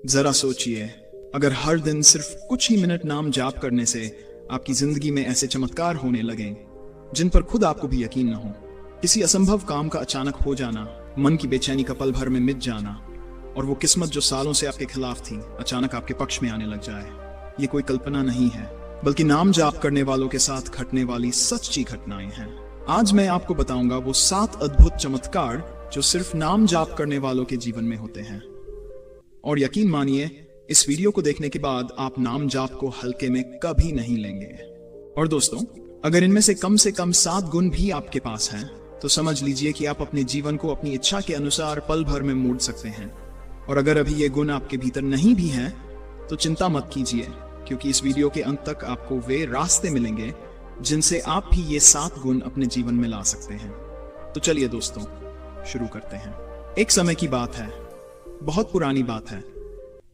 जरा सोचिए, अगर हर दिन सिर्फ कुछ ही मिनट नाम जाप करने से आपकी जिंदगी में ऐसे चमत्कार होने लगें जिन पर खुद आपको भी यकीन न हो। किसी असंभव काम का अचानक हो जाना, मन की बेचैनी का पल भर में मिट जाना, और वो किस्मत जो सालों से आपके खिलाफ थी अचानक आपके पक्ष में आने लग जाए। ये कोई कल्पना नहीं है, बल्कि नाम जाप करने वालों के साथ घटने वाली सच्ची घटनाएं हैं। आज मैं आपको बताऊंगा वो 7 अद्भुत चमत्कार जो सिर्फ नाम जाप करने वालों के जीवन में होते हैं। और यकीन मानिए, इस वीडियो को देखने के बाद आप नाम जाप को हल्के में कभी नहीं लेंगे। और दोस्तों, अगर इनमें से कम 7 गुण भी आपके पास हैं, तो समझ लीजिए कि आप अपने जीवन को अपनी इच्छा के अनुसार पल भर में मोड़ सकते हैं। और अगर अभी ये गुण आपके भीतर नहीं भी हैं, तो चिंता मत कीजिए, क्योंकि इस वीडियो के अंत तक आपको वे रास्ते मिलेंगे जिनसे आप भी ये 7 गुण अपने जीवन में ला सकते हैं। तो चलिए दोस्तों, शुरू करते हैं। एक समय की बात है, बहुत पुरानी बात है,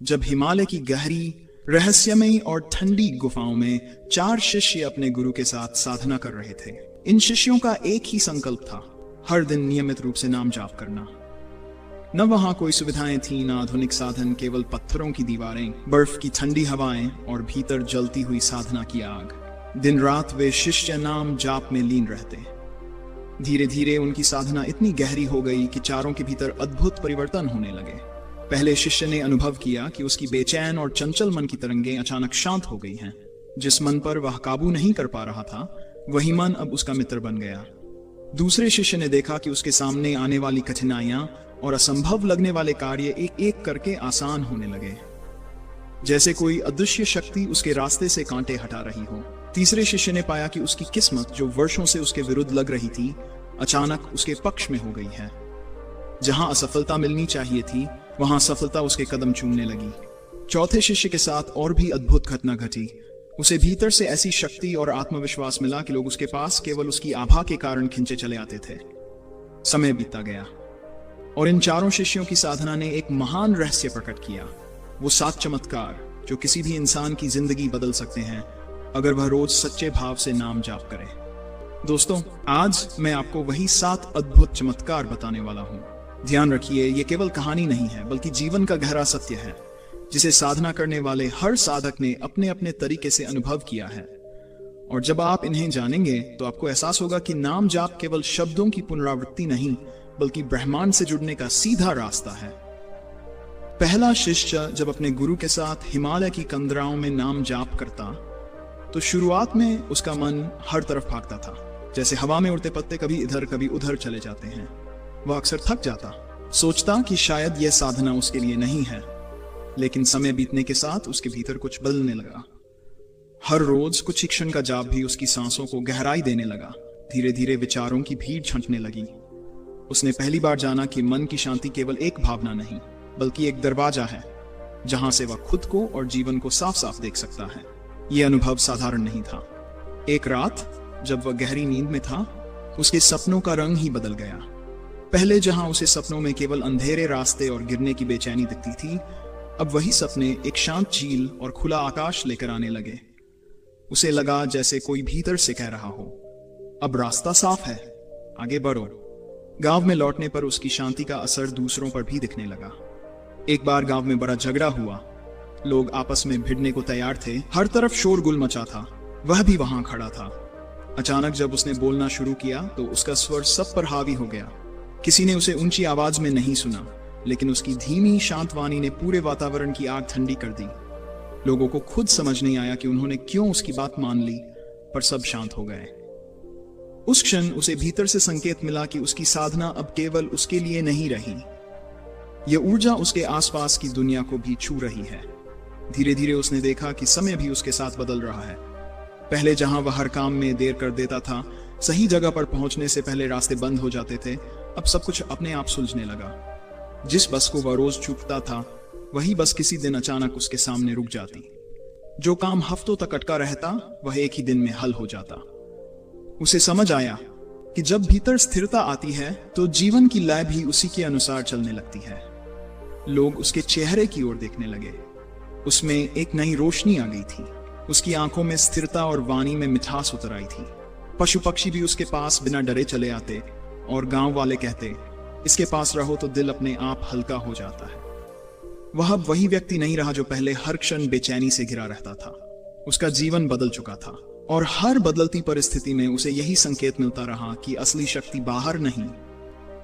जब हिमालय की गहरी, रहस्यमयी और ठंडी गुफाओं में 4 शिष्य अपने गुरु के साथ साधना कर रहे थे। इन शिष्यों का एक ही संकल्प था, हर दिन नियमित रूप से नाम जाप करना। न वहां कोई सुविधाएं थी, न आधुनिक साधन, केवल पत्थरों की दीवारें, बर्फ की ठंडी हवाएं और भीतर जलती हुई साधना की आग। दिन रात वे शिष्य नाम जाप में लीन रहते। धीरे धीरे उनकी साधना इतनी गहरी हो गई कि चारों के भीतर अद्भुत परिवर्तन होने लगे। पहले शिष्य ने अनुभव किया कि उसकी बेचैन और चंचल मन की तरंगें अचानक शांत हो गई हैं। जिस मन पर वह काबू नहीं कर पा रहा था, वही मन अब उसका मित्र बन गया। दूसरे शिष्य ने देखा कि उसके सामने आने वाली कठिनाइयां और असंभव लगने वाले कार्य एक एक करके आसान होने लगे, जैसे कोई अदृश्य शक्ति उसके रास्ते से कांटे हटा रही हो। तीसरे शिष्य ने पाया कि उसकी किस्मत, जो वर्षों से उसके विरुद्ध लग रही थी, अचानक उसके पक्ष में हो गई है। जहां असफलता मिलनी चाहिए थी, वहां सफलता उसके कदम चूमने लगी। चौथे शिष्य के साथ और भी अद्भुत घटना घटी। उसे भीतर से ऐसी शक्ति और आत्मविश्वास मिला कि लोग उसके पास केवल उसकी आभा के कारण खिंचे चले आते थे। समय बीतता गया और इन चारों शिष्यों की साधना ने एक महान रहस्य प्रकट किया। वो 7 चमत्कार जो किसी भी इंसान की जिंदगी बदल सकते हैं, अगर वह रोज सच्चे भाव से नाम जाप करे। दोस्तों, आज मैं आपको वही 7 अद्भुत चमत्कार बताने वाला हूं। ध्यान रखिए, ये केवल कहानी नहीं है, बल्कि जीवन का गहरा सत्य है, जिसे साधना करने वाले हर साधक ने अपने अपने तरीके से अनुभव किया है। और जब आप इन्हें जानेंगे, तो आपको एहसास होगा कि नाम जाप केवल शब्दों की पुनरावृत्ति नहीं, बल्कि ब्रह्मांड से जुड़ने का सीधा रास्ता है। पहला शिष्य जब अपने गुरु के साथ हिमालय की कंदराओं में नाम जाप करता, तो शुरुआत में उसका मन हर तरफ भागता था, जैसे हवा में उड़ते पत्ते कभी इधर कभी उधर चले जाते हैं। वह अक्सर थक जाता, सोचता कि शायद यह साधना उसके लिए नहीं है। लेकिन समय बीतने के साथ उसके भीतर कुछ बदलने लगा। हर रोज कुछ ही क्षण का जाप भी उसकी सांसों को गहराई देने लगा। धीरे धीरे विचारों की भीड़ छंटने लगी। उसने पहली बार जाना कि मन की शांति केवल एक भावना नहीं, बल्कि एक दरवाजा है, जहां से वह खुद को और जीवन को साफ साफ देख सकता है। यह अनुभव साधारण नहीं था। एक रात जब वह गहरी नींद में था, उसके सपनों का रंग ही बदल गया। पहले जहां उसे सपनों में केवल अंधेरे रास्ते और गिरने की बेचैनी दिखती थी, अब वही सपने एक शांत झील और खुला आकाश लेकर आने लगे। उसे लगा जैसे कोई भीतर से कह रहा हो, अब रास्ता साफ है, आगे बढ़ो। गांव में लौटने पर उसकी शांति का असर दूसरों पर भी दिखने लगा। एक बार गांव में बड़ा झगड़ा हुआ। लोग आपस में भिड़ने को तैयार थे। हर तरफ शोरगुल मचा था। वह भी वहां खड़ा था। अचानक जब उसने बोलना शुरू किया, तो उसका स्वर सब पर हावी हो गया। किसी ने उसे ऊंची आवाज में नहीं सुना, लेकिन उसकी धीमी शांत वाणी ने पूरे वातावरण की आग ठंडी कर दी। लोगों को खुद समझ नहीं आया कि उन्होंने क्यों उसकी बात मान ली, पर सब शांत हो गए। उस क्षण उसे भीतर से संकेत मिला कि उसकी साधना अब केवल उसके लिए नहीं रही। यह ऊर्जा उसके आसपास की दुनिया को भी छू रही है। धीरे धीरे उसने देखा कि समय भी उसके साथ बदल रहा है। पहले जहां वह हर काम में देर कर देता था, सही जगह पर पहुंचने से पहले रास्ते बंद हो जाते थे, अब सब कुछ अपने आप सुलझने लगा। जिस बस को वह रोज छूटता था, वही बस किसी दिन अचानक उसके सामने रुक जाती। जो काम हफ्तों तक अटका रहता, वह एक ही दिन में हल हो जाता। उसे समझ आया कि जब भीतर स्थिरता आती है, तो जीवन की लय भी उसी के अनुसार चलने लगती है। लोग उसके चेहरे की ओर देखने लगे। उसमें एक नई रोशनी आ गई थी। उसकी आंखों में स्थिरता और वाणी में मिठास उतर आई थी। पशु पक्षी भी उसके पास बिना डरे चले आते और गांव वाले कहते, इसके पास रहो तो दिल अपने आप हल्का हो जाता है। वह अब वही व्यक्ति नहीं रहा जो पहले हर क्षण बेचैनी से घिरा रहता था। उसका जीवन बदल चुका था और हर बदलती परिस्थिति में उसे यही संकेत मिलता रहा कि असली शक्ति बाहर नहीं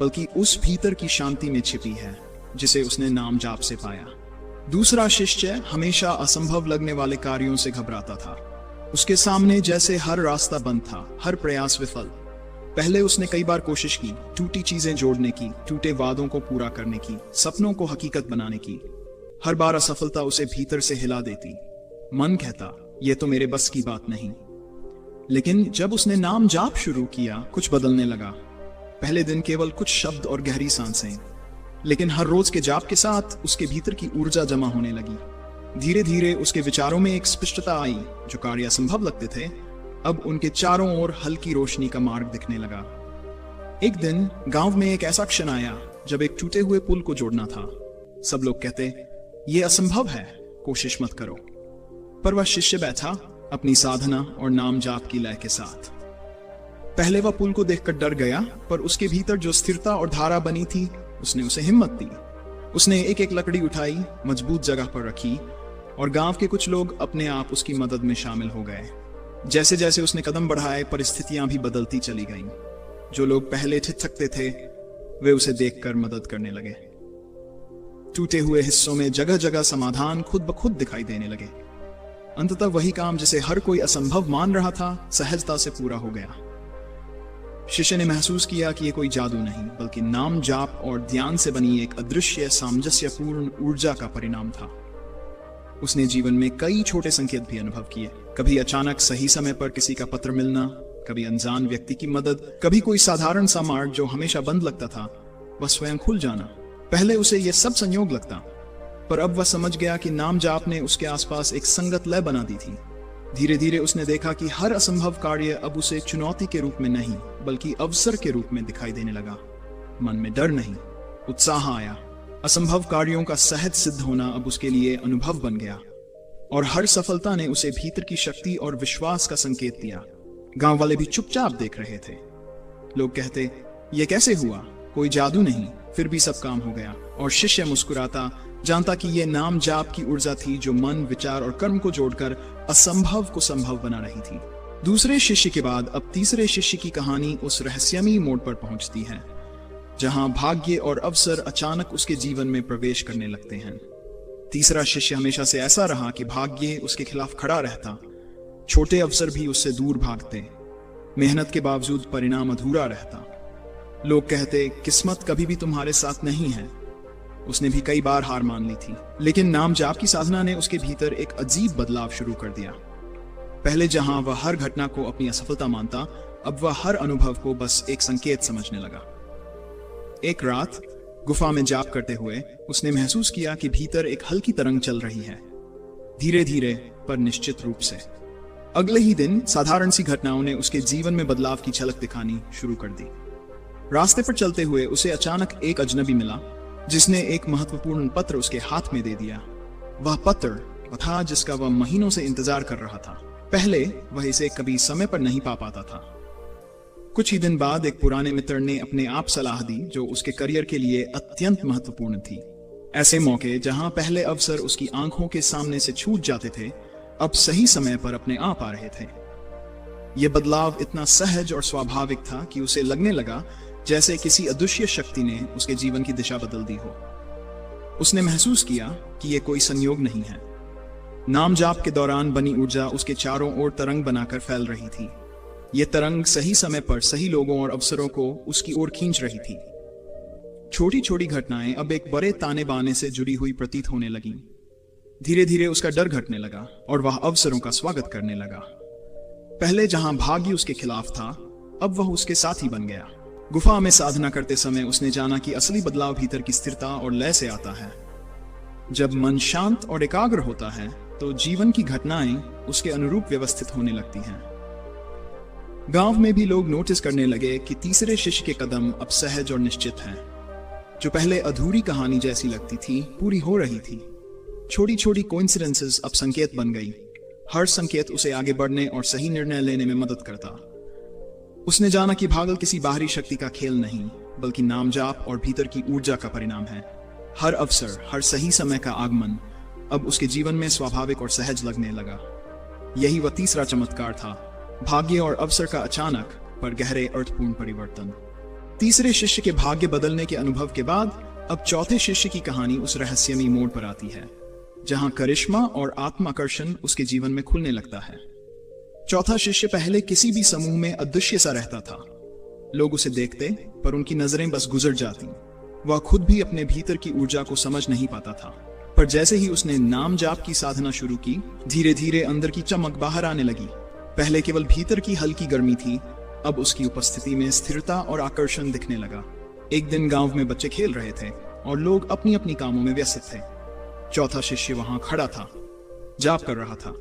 बल्कि उस भीतर की शांति में छिपी है जिसे उसने नाम जाप से पाया। दूसरा शिष्य हमेशा असंभव लगने वाले कार्यों से घबराता था। उसके सामने जैसे हर रास्ता बंद था, हर प्रयास विफल। पहले उसने कई बार कोशिश की, टूटी चीजें जोड़ने की, टूटे वादों को पूरा करने की, सपनों को हकीकत बनाने की। हर बार असफलता उसे भीतर से हिला देती। मन कहता, यह तो मेरे बस की बात नहीं। लेकिन जब उसने नाम जाप शुरू किया, कुछ बदलने लगा। पहले दिन केवल कुछ शब्द और गहरी सांसें, लेकिन हर रोज के जाप के साथ उसके भीतर की ऊर्जा जमा होने लगी। धीरे धीरे उसके विचारों में एक स्पष्टता आई। जो कार्य असंभव लगते थे, अब उनके चारों ओर हल्की रोशनी का मार्ग दिखने लगा। एक दिन गांव में एक ऐसा क्षण आया जब एक टूटे हुए पुल को जोड़ना था। सब लोग कहते, यह असंभव है, कोशिश मत करो। पर वह शिष्य बैठा अपनी साधना और नाम जाप की लय के साथ। पहले वह पुल को देखकर डर गया, पर उसके भीतर जो स्थिरता और धारा बनी थी, उसने उसे हिम्मत दी। उसने एक एक लकड़ी उठाई, मजबूत जगह पर रखी और गांव के कुछ लोग अपने आप उसकी मदद में शामिल हो गए। जैसे जैसे उसने कदम बढ़ाए, परिस्थितियां भी बदलती चली गईं। जो लोग पहले ठिठकते थे, वे उसे देखकर मदद करने लगे। टूटे हुए हिस्सों में जगह जगह समाधान खुद ब खुद दिखाई देने लगे। अंततः वही काम जिसे हर कोई असंभव मान रहा था, सहजता से पूरा हो गया। शिष्य ने महसूस किया कि यह कोई जादू नहीं, बल्कि नाम जाप और ध्यान से बनी एक अदृश्य सामंजस्यपूर्ण ऊर्जा का परिणाम था। उसने जीवन में कई छोटे संकेत भी अनुभव किए। कभी अचानक सही समय पर किसी का पत्र मिलना, कभी अनजान व्यक्ति की मदद, कभी कोई साधारण सा मार्ग जो हमेशा बंद लगता था, वह स्वयं खुल जाना। पहले उसे यह सब संयोग लगता, पर अब वह समझ गया कि नाम जाप ने उसके आसपास एक संगत लय बना दी थी। धीरे धीरे उसने देखा कि हर असंभव कार्य अब उसे चुनौती के रूप में नहीं, बल्कि अवसर के रूप में दिखाई देने लगा। मन में डर नहीं, उत्साह आया। असंभव कार्यों का सहज सिद्ध होना अब उसके लिए अनुभव बन गया और हर सफलता ने उसे भीतर की शक्ति और विश्वास का संकेत दिया। गांव वाले भी चुपचाप देख रहे थे। लोग कहते, यह कैसे हुआ? कोई जादू नहीं। फिर भी सब काम हो गया। और शिष्य मुस्कुराता, जानता कि यह नाम जाप की ऊर्जा थी जो मन, विचार और कर्म को जोड़कर असंभव को संभव बना रही थी। दूसरे शिष्य के बाद अब तीसरे शिष्य की कहानी उस रहस्यमयी मोड़ पर पहुंचती है जहां भाग्य और अवसर अचानक उसके जीवन में प्रवेश करने लगते हैं। तीसरा शिष्य हमेशा से ऐसा रहा कि भाग्य उसके खिलाफ खड़ा रहता, छोटे अवसर भी उससे दूर भागते, मेहनत के बावजूद परिणाम अधूरा रहता। लोग कहते, किस्मत कभी भी तुम्हारे साथ नहीं है। उसने भी कई बार हार मान ली थी, लेकिन नाम जाप की साधना ने उसके भीतर एक अजीब बदलाव शुरू कर दिया। पहले जहां वह हर घटना को अपनी असफलता मानता, अब वह हर अनुभव को बस एक संकेत समझने लगा। एक रात गुफा में जाप करते हुए उसने महसूस किया कि भीतर एक हल्की तरंग चल रही है, धीरे धीरे पर निश्चित रूप से। अगले ही दिन साधारण सी घटनाओं ने उसके जीवन में बदलाव की झलक दिखानी शुरू कर दी। रास्ते पर चलते हुए उसे अचानक एक अजनबी मिला जिसने एक महत्वपूर्ण पत्र उसके हाथ में दे दिया। वह पत्र था जिसका वह महीनों से इंतजार कर रहा था। पहले वह इसे कभी समय पर नहीं पा पाता था। कुछ ही दिन बाद एक पुराने मित्र ने अपने आप सलाह दी जो उसके करियर के लिए अत्यंत महत्वपूर्ण थी। ऐसे मौके जहां पहले अवसर उसकी आंखों के सामने से छूट जाते थे, अब सही समय पर अपने आप आ रहे थे। यह बदलाव इतना सहज और स्वाभाविक था कि उसे लगने लगा जैसे किसी अदृश्य शक्ति ने उसके जीवन की दिशा बदल दी हो। उसने महसूस किया कि यह कोई संयोग नहीं है। नाम जाप के दौरान बनी ऊर्जा उसके चारों ओर तरंग बनाकर फैल रही थी। यह तरंग सही समय पर सही लोगों और अवसरों को उसकी ओर खींच रही थी। छोटी छोटी घटनाएं अब एक बड़े ताने बाने से जुड़ी हुई प्रतीत होने लगीं। धीरे धीरे उसका डर घटने लगा और वह अवसरों का स्वागत करने लगा। पहले जहां भाग्य उसके खिलाफ था, अब वह उसके साथी बन गया। गुफा में साधना करते समय उसने जाना कि असली बदलाव भीतर की स्थिरता और लय से आता है। जब मन शांत और एकाग्र होता है तो जीवन की घटनाएं उसके अनुरूप व्यवस्थित होने लगती हैं। गांव में भी लोग नोटिस करने लगे कि तीसरे शिष्य के कदम अब सहज और निश्चित हैं। जो पहले अधूरी कहानी जैसी लगती थी, पूरी हो रही थी। छोटी छोटी कोइंसिडेंसेस अब संकेत बन गई। हर संकेत उसे आगे बढ़ने और सही निर्णय लेने में मदद करता। उसने जाना कि भाग्य किसी बाहरी शक्ति का खेल नहीं, बल्कि नाम जाप और भीतर की ऊर्जा का परिणाम है। हर अवसर, हर सही समय का आगमन अब उसके जीवन में स्वाभाविक और सहज लगने लगा। यही वह तीसरा चमत्कार था, भाग्य और अवसर का अचानक पर गहरे अर्थपूर्ण परिवर्तन। तीसरे शिष्य के भाग्य बदलने के अनुभव के बाद अब चौथे शिष्य की कहानी उस रहस्यमयी मोड़ पर आती है, जहां करिश्मा और आत्माकर्षण उसके जीवन में खुलने लगता है। चौथा शिष्य पहले किसी भी समूह में अदृश्य सा रहता था। लोग उसे देखते पर उनकी नजरें बस गुजर जाती। वह खुद भी अपने भीतर की ऊर्जा को समझ नहीं पाता था। पर जैसे ही उसने नाम जाप की साधना शुरू की, धीरे धीरे अंदर की चमक बाहर आने लगी। पहले केवल भीतर की हल्की गर्मी थी, अब उसकी उपस्थिति में स्थिरता और आकर्षण दिखने लगा। एक दिन गांव में बच्चे खेल रहे थे और लोग अपनी अपनी कामों में व्यस्त थे। चौथा शिष्य वहां खड़ा था, जाप कर रहा था।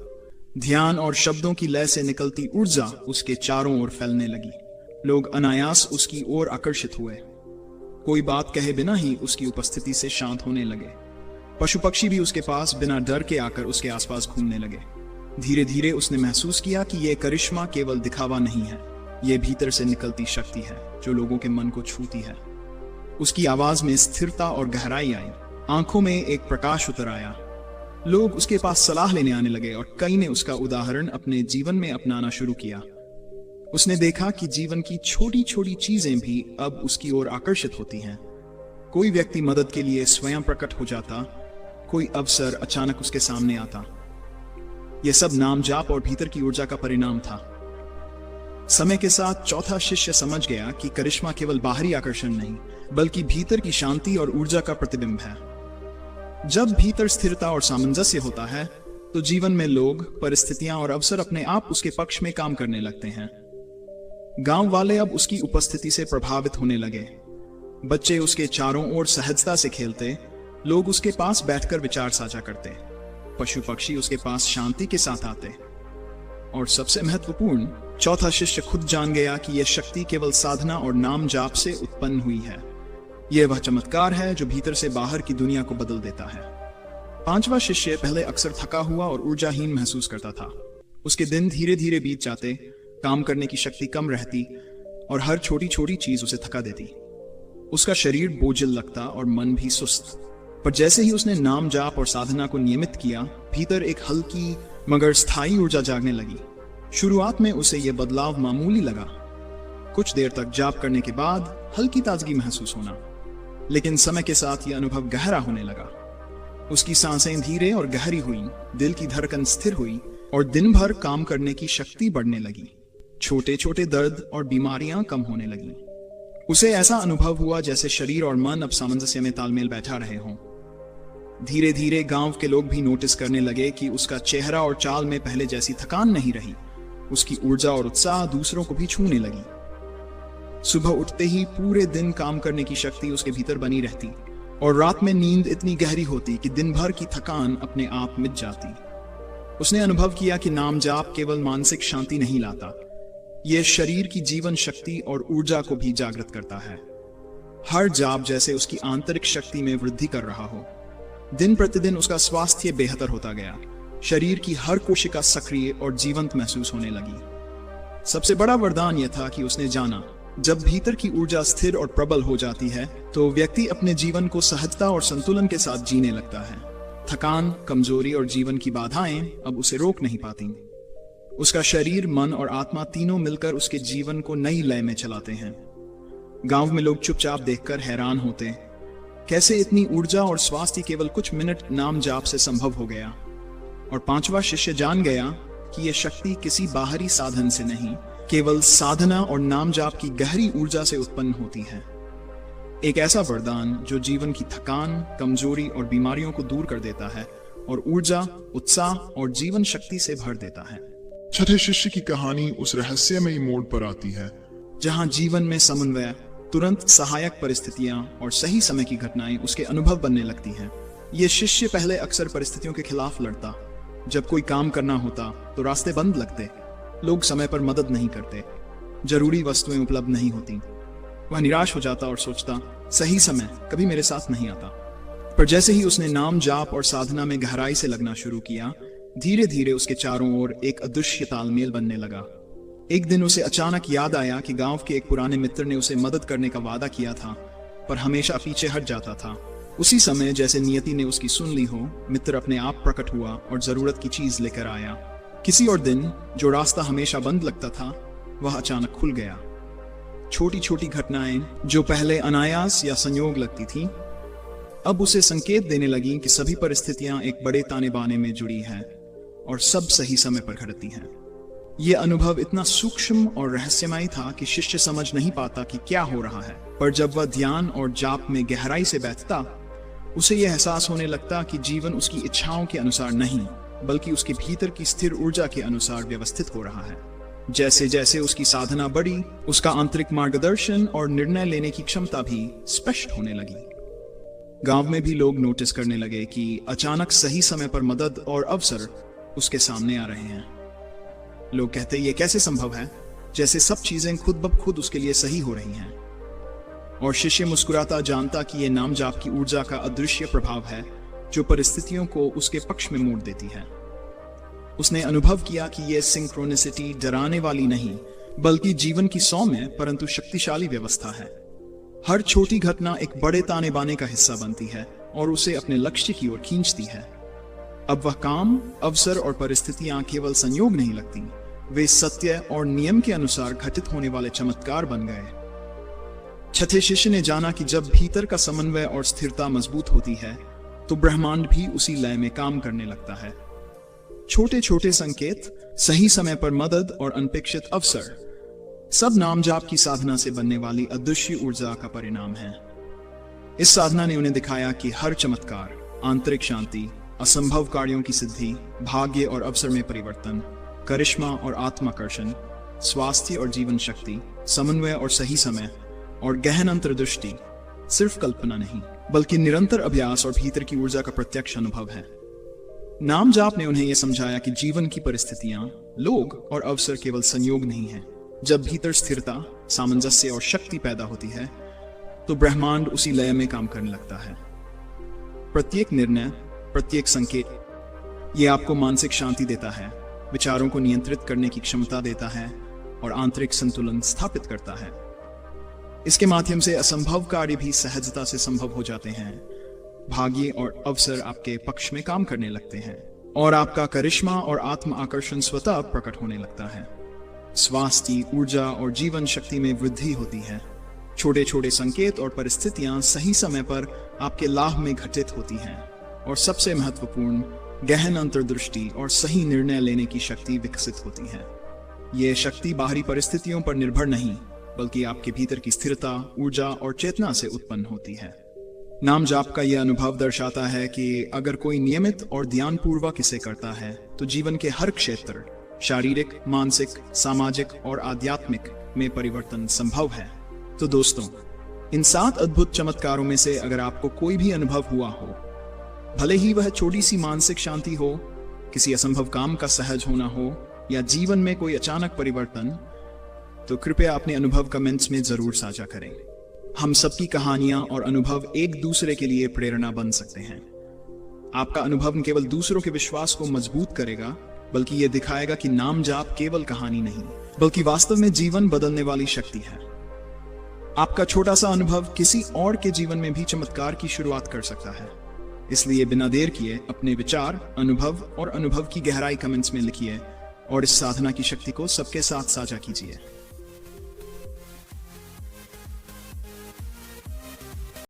ध्यान और शब्दों की लय से निकलती ऊर्जा उसके चारों ओर फैलने लगी। लोग अनायास उसकी ओर आकर्षित हुए। कोई बात कहे बिना ही उसकी उपस्थिति से शांत होने लगे। पशु पक्षी भी उसके पास बिना डर के आकर उसके आसपास घूमने लगे। धीरे धीरे उसने महसूस किया कि यह करिश्मा केवल दिखावा नहीं है, यह भीतर से निकलती शक्ति है जो लोगों के मन को छूती है। उसकी आवाज में स्थिरता और गहराई आई, आंखों में एक प्रकाश उतर आया। लोग उसके पास सलाह लेने आने लगे और कई ने उसका उदाहरण अपने जीवन में अपनाना शुरू किया। उसने देखा कि जीवन की छोटी छोटी चीजें भी अब उसकी ओर आकर्षित होती हैं। कोई व्यक्ति मदद के लिए स्वयं प्रकट हो जाता, कोई अवसर अचानक उसके सामने आता। यह सब नाम जाप और भीतर की ऊर्जा का परिणाम था। समय के साथ चौथा शिष्य समझ गया कि करिश्मा केवल बाहरी आकर्षण नहीं, बल्कि भीतर की शांति और ऊर्जा का प्रतिबिंब है। जब भीतर स्थिरता और सामंजस्य होता है, तो जीवन में लोग, परिस्थितियां और अवसर अपने आप उसके पक्ष में काम करने लगते हैं। गांव वाले अब उसकी उपस्थिति से प्रभावित होने लगे। बच्चे उसके चारों ओर सहजता से खेलते, लोग उसके पास बैठकर विचार साझा करते, पशु पक्षी उसके पास शांति के साथ आते। और सबसे महत्वपूर्ण, चौथा शिष्य खुद जान गया कि यह शक्ति केवल साधना और नाम जाप से उत्पन्न हुई है। यह वह चमत्कार है जो भीतर से बाहर की दुनिया को बदल देता है। पांचवा शिष्य पहले अक्सर थका हुआ और ऊर्जाहीन महसूस करता था। उसके दिन धीरे धीरे बीत जाते, काम करने की शक्ति कम रहती और हर छोटी छोटी चीज उसे थका देती। उसका शरीर बोझिल लगता और मन भी सुस्त। पर जैसे ही उसने नाम जाप और साधना को नियमित किया, भीतर एक हल्की मगर स्थायी ऊर्जा जागने लगी। शुरुआत में उसे यह बदलाव मामूली लगा, कुछ देर तक जाप करने के बाद हल्की ताजगी महसूस होना। लेकिन समय के साथ यह अनुभव गहरा होने लगा। उसकी सांसें धीरे और गहरी हुई, दिल की धड़कन स्थिर हुई और दिन भर काम करने की शक्ति बढ़ने लगी। छोटे छोटे दर्द और बीमारियां कम होने लगी। उसे ऐसा अनुभव हुआ जैसे शरीर और मन अब सामंजस्य में तालमेल बैठा रहे हों। धीरे धीरे गांव के लोग भी नोटिस करने लगे कि उसका चेहरा और चाल में पहले जैसी थकान नहीं रही। उसकी ऊर्जा और उत्साह दूसरों को भी छूने लगी। सुबह उठते ही पूरे दिन काम करने की शक्ति उसके भीतर बनी रहती और रात में नींद इतनी गहरी होती कि दिन भर की थकान अपने आप मिट जाती। उसने अनुभव किया कि नाम जाप केवल मानसिक शांति नहीं लाता, यह शरीर की जीवन शक्ति और ऊर्जा को भी जागृत करता है। हर जाप जैसे उसकी आंतरिक शक्ति में वृद्धि कर रहा हो। दिन प्रतिदिन उसका स्वास्थ्य बेहतर होता गया। शरीर की हर कोशिका सक्रिय और जीवंत महसूस होने लगी। सबसे बड़ा वरदान यह था कि उसने जाना, जब भीतर की ऊर्जा स्थिर और प्रबल हो जाती है तो व्यक्ति अपने जीवन को सहजता और संतुलन के साथ जीने लगता है। थकान, कमजोरी और जीवन की बाधाएं अब उसे रोक नहीं पाती। उसका शरीर, मन और आत्मा तीनों मिलकर उसके जीवन को नई लय में चलाते हैं। गांव में लोग चुपचाप देखकर हैरान होते, कैसे इतनी ऊर्जा और स्वास्थ्य केवल कुछ मिनट नाम जाप से संभव हो गया। और पांचवा शिष्य जान गया कि यह शक्ति किसी बाहरी साधन से नहीं, केवल साधना और नाम जाप की गहरी ऊर्जा से उत्पन्न होती है। एक ऐसा वरदान जो जीवन की थकान, कमजोरी और बीमारियों को दूर कर देता है और ऊर्जा, उत्साह और जीवन शक्ति से भर देता है। छठे शिष्य की कहानी उस रहस्यमयी मोड़ पर आती है जहां जीवन में समन्वय, तुरंत सहायक परिस्थितियां और सही समय की घटनाएं उसके अनुभव बनने लगती हैं। ये शिष्य पहले अक्सर परिस्थितियों के खिलाफ लड़ता। जब कोई काम करना होता तो रास्ते बंद लगते, लोग समय पर मदद नहीं करते, जरूरी वस्तुएं उपलब्ध नहीं होती। वह निराश हो जाता और सोचता, सही समय कभी मेरे साथ नहीं आता। पर जैसे ही उसने नाम जाप और साधना में गहराई से लगना शुरू किया, धीरे धीरे उसके चारों ओर एक अदृश्य तालमेल बनने लगा। एक दिन उसे अचानक याद आया कि गांव के एक पुराने मित्र ने उसे मदद करने का वादा किया था, पर हमेशा पीछे हट जाता था। उसी समय जैसे नियति ने उसकी सुन ली हो, मित्र अपने आप प्रकट हुआ और जरूरत की चीज लेकर आया। किसी और दिन जो रास्ता हमेशा बंद लगता था, वह अचानक खुल गया। छोटी छोटी घटनाएं जो पहले अनायास या संयोग लगती थीं, अब उसे संकेत देने लगी कि सभी परिस्थितियां एक बड़े ताने बाने में जुड़ी हैं और सब सही समय पर घटती हैं। यह अनुभव इतना सूक्ष्म और रहस्यमय था कि शिष्य समझ नहीं पाता कि क्या हो रहा है, पर जब वह ध्यान और जाप में गहराई से बैठता, उसे यह एहसास होने लगता कि जीवन उसकी इच्छाओं के अनुसार नहीं, बल्कि उसके भीतर की स्थिर ऊर्जा के अनुसार व्यवस्थित हो रहा है। जैसे जैसे उसकी साधना बढ़ी, उसका आंतरिक मार्गदर्शन और निर्णय लेने की क्षमता भी स्पष्ट होने लगी। गांव में भी लोग नोटिस करने लगे कि अचानक सही समय पर मदद और अवसर उसके सामने आ रहे हैं। लोग कहते, ये कैसे संभव है, जैसे सब चीजें खुद ब खुद उसके लिए सही हो रही हैं। और शिष्य मुस्कुराता जानता कि यह नाम जाप की ऊर्जा का अदृश्य प्रभाव है जो परिस्थितियों को उसके पक्ष में मोड़ देती है। उसने अनुभव किया कि यह सिंक्रोनिसिटी डराने वाली नहीं, बल्कि जीवन की सौम्य परंतु शक्तिशाली व्यवस्था है। हर छोटी घटना एक बड़े ताने बाने का हिस्सा बनती है और उसे अपने लक्ष्य की ओर खींचती है। अब वह काम, अवसर और परिस्थितियां केवल संयोग नहीं लगती, वे सत्य और नियम के अनुसार घटित होने वाले चमत्कार बन गए। छठे शिष्य ने जाना कि जब भीतर का समन्वय और स्थिरता मजबूत होती है, तो ब्रह्मांड भी उसी लय में काम करने लगता है। छोटे छोटे संकेत, सही समय पर मदद और अनपेक्षित अवसर, सब नाम जाप की साधना से बनने वाली अदृश्य ऊर्जा का परिणाम है। इस साधना ने उन्हें दिखाया कि हर चमत्कार, आंतरिक शांति, असंभव कार्यों की सिद्धि, भाग्य और अवसर में परिवर्तन, करिश्मा और आत्माकर्षण, स्वास्थ्य और जीवन शक्ति, समन्वय और सही समय और गहन अंतर्दृष्टि सिर्फ कल्पना नहीं, बल्कि निरंतर अभ्यास और भीतर की ऊर्जा का प्रत्यक्ष अनुभव है। नाम जाप ने उन्हें यह समझाया कि जीवन की परिस्थितियां, लोग और अवसर केवल संयोग नहीं है। जब भीतर स्थिरता, सामंजस्य और शक्ति पैदा होती है, तो ब्रह्मांड उसी लय में काम करने लगता है। प्रत्येक निर्णय, प्रत्येक संकेत, ये आपको मानसिक शांति देता है, विचारों को नियंत्रित करने की क्षमता देता है और आंतरिक संतुलन स्थापित करता है। इसके माध्यम से असंभव कार्य भी सहजता से संभव हो जाते हैं। भाग्य और अवसर आपके पक्ष में काम करने लगते हैं और आपका करिश्मा और आत्म आकर्षण स्वतः प्रकट होने लगता है। स्वास्थ्य, ऊर्जा और जीवन शक्ति में वृद्धि होती है। छोटे छोटे संकेत और परिस्थितियां सही समय पर आपके लाभ में घटित होती हैं और सबसे महत्वपूर्ण, गहन अंतर्दृष्टि और सही निर्णय लेने की शक्ति विकसित होती है। यह शक्ति बाहरी परिस्थितियों पर निर्भर नहीं, बल्कि आपके भीतर की स्थिरता, ऊर्जा और चेतना से उत्पन्न होती है। नाम जाप का यह अनुभव दर्शाता है कि अगर कोई नियमित और ध्यानपूर्वक इसे करता है, तो जीवन के हर क्षेत्र, शारीरिक, मानसिक, सामाजिक और आध्यात्मिक में परिवर्तन संभव है। तो दोस्तों, इन 7 अद्भुत चमत्कारों में से अगर आपको कोई भी अनुभव हुआ हो, भले ही वह छोटी सी मानसिक शांति हो, किसी असंभव काम का सहज होना हो या जीवन में कोई अचानक परिवर्तन, तो कृपया अपने अनुभव कमेंट्स में जरूर साझा करें। हम सबकी कहानियां और अनुभव एक दूसरे के लिए प्रेरणा बन सकते हैं। आपका अनुभव न केवल दूसरों के विश्वास को मजबूत करेगा, बल्कि यह दिखाएगा कि नाम जाप केवल कहानी नहीं, बल्कि वास्तव में जीवन बदलने वाली शक्ति है। आपका छोटा सा अनुभव किसी और के जीवन में भी चमत्कार की शुरुआत कर सकता है। इसलिए बिना देर किए अपने विचार, अनुभव और अनुभव की गहराई कमेंट्स में लिखिए और इस साधना की शक्ति को सबके साथ साझा कीजिए।